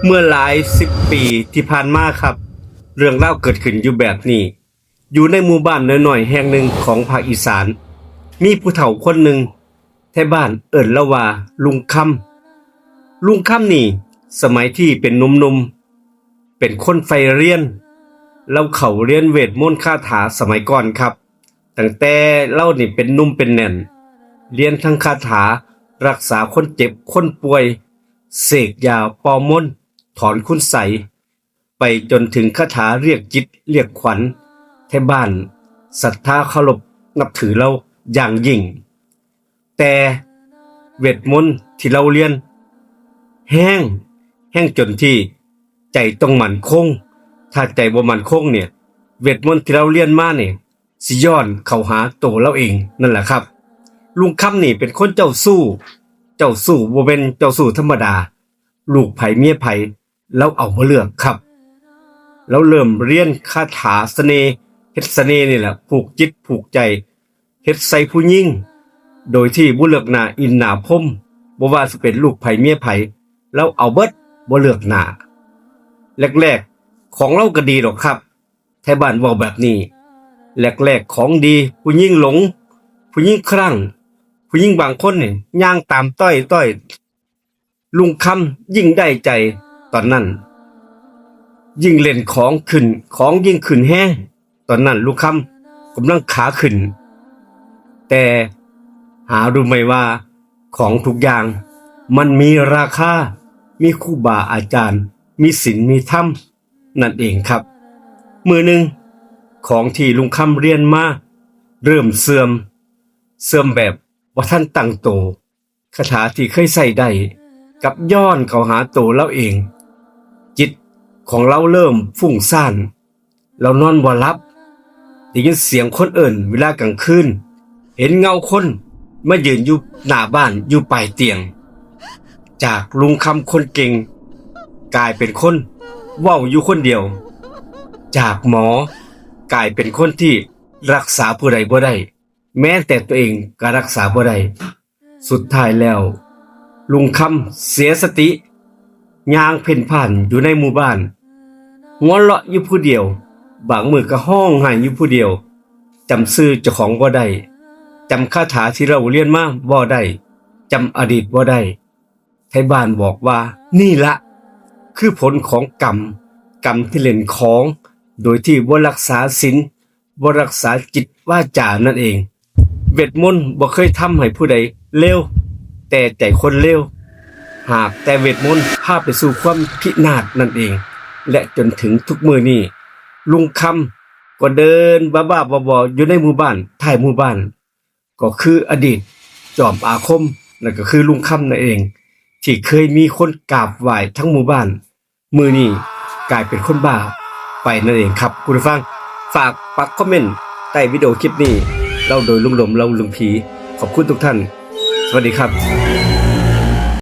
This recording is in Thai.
เมื่อหลาย10 ปีที่ผ่านมาครับเรื่องเล่าเกิดขึ้นอยู่แบบนี้อยู่ในหมู่บ้านน้อยๆแห่งหนึ่งของภาคอีสานมีผู้เฒ่าคนหนึ่งแท้บ้านเอิ้นละว่าลุงค่ำนี่สมัยที่เป็นหนุ่มๆเป็นคนใฝ่เรียนเราเข้าเรียนเวทมนต์คาถาสมัยก่อนครับตั้งแต่เรานี่เป็นหนุ่มเป็นแน่นเรียนทั้งคาถารักษาคนเจ็บคนป่วยเสกยาปอมนต์ถอนคุณไสยไปจนถึงคาถาเรียกจิตเรียกขวัญแท้บ้านศรัทธาเคารพนับถือเราอย่างยิ่งแต่เวทมนต์ที่เราเรียนแห้งจนที่ใจต้องมั่นคงถ้าใจบ่มั่นคงเนี่ยเวทมนต์ที่เราเรียนมาเนี่ยสิย้อนเข้าหาตัวเราเองนั่นแหละครับลุงค่ำนี่เป็นคนเจ้าสู้บ่เป็นเจ้าสู้ธรรมดาลูกไผเมียไผแล้วเอามาเลือกครับแล้วเริ่มเรียนคาถาเสน่ห์เฮ็ดเสน่ห์นี่แหละผูกจิตผูกใจเฮ็ดใส่ผู้หญิงโดยที่บ่เลือกหน้าอินหน้าพรหมบ่ว่าสิเป็นลูกไผเมียไผแล้วเอาเบิดบ่เลือกหน้าแรกๆของเราก็ดีหรอกครับแท้บ้านเว้าแบบนี้แรกๆของดีผู้หญิงหลงผู้หญิงคลั่งผู้หญิงบางคนนี่ย่างตามต้อยลุงค่ำยิ่งได้ใจตอนนั้นยิ่งเล่นของยิ่งขึ้นแห้งตอนนั้นลุงค่ำกำลังขาขึ้นแต่หารู้ไหมว่าของทุกอย่างมันมีราคามีครูบาอาจารย์มีศีลมีธรรมนั่นเองครับมือหนึ่งของที่ลุงค่ำเรียนมาเริ่มเสื่อมแบบว่าท่านตั้งโตคาถาที่เคยใส่ได้กับย้อนเข้าหาโตเราเองจิตของเราเริ่มฟุ้งซ่านเรานอนบ่หลับได้ยินเสียงคนเอิ่นเวลากลางคืนเห็นเงาคนมายืนอยู่หน้าบ้านอยู่ปลายเตียงจากลุงคำคนเก่งกลายเป็นคนเว้าอยู่คนเดียวจากหมอกลายเป็นคนที่รักษาผู้ใดบ่ได้แม้แต่ตัวเองก็รักษาบ่ได้สุดท้ายแล้วลุงคำเสียสติย่างเพ่นพ่านอยู่ในหมู่บ้านหัวเราะอยู่ผู้เดียวบางมือก็ห้องไห้อยู่ผู้เดียวจำชื่อเจ้าของบ่ได้จำคาถาที่เราเรียนมาบ่ได้จำอดีตบ่ได้ไทบ้านบอกว่านี่ละคือผลของกรรมที่เล่นของโดยที่บ่รักษาศีลบ่รักษาจิตวาจานั่นเองเวทมนต์บ่เคยทำให้ผู้ใดเลวแต่ใจคนเลวหากแต่เวทมนต์พาไปสู่ความพินาศนั่นเองและจนถึงทุกมื้อนี้ลุงคำก็เดินบ้าๆบอๆอยู่ในหมู่บ้านท้ายหมู่บ้านก็คืออดีตจอมอาคมนั่นก็คือลุงคำนั่นเองที่เคยมีคนกราบไหว้ทั้งหมู่บ้านมื้อนี้กลายเป็นคนบ้าไปนั่นเองครับคุณผู้ฟังฝากปักคอมเมนต์ใต้วิดีโอคลิปนี้เล่าโดยลุงลมเล่าลุงผีขอบคุณทุกท่านสวัสดีครับ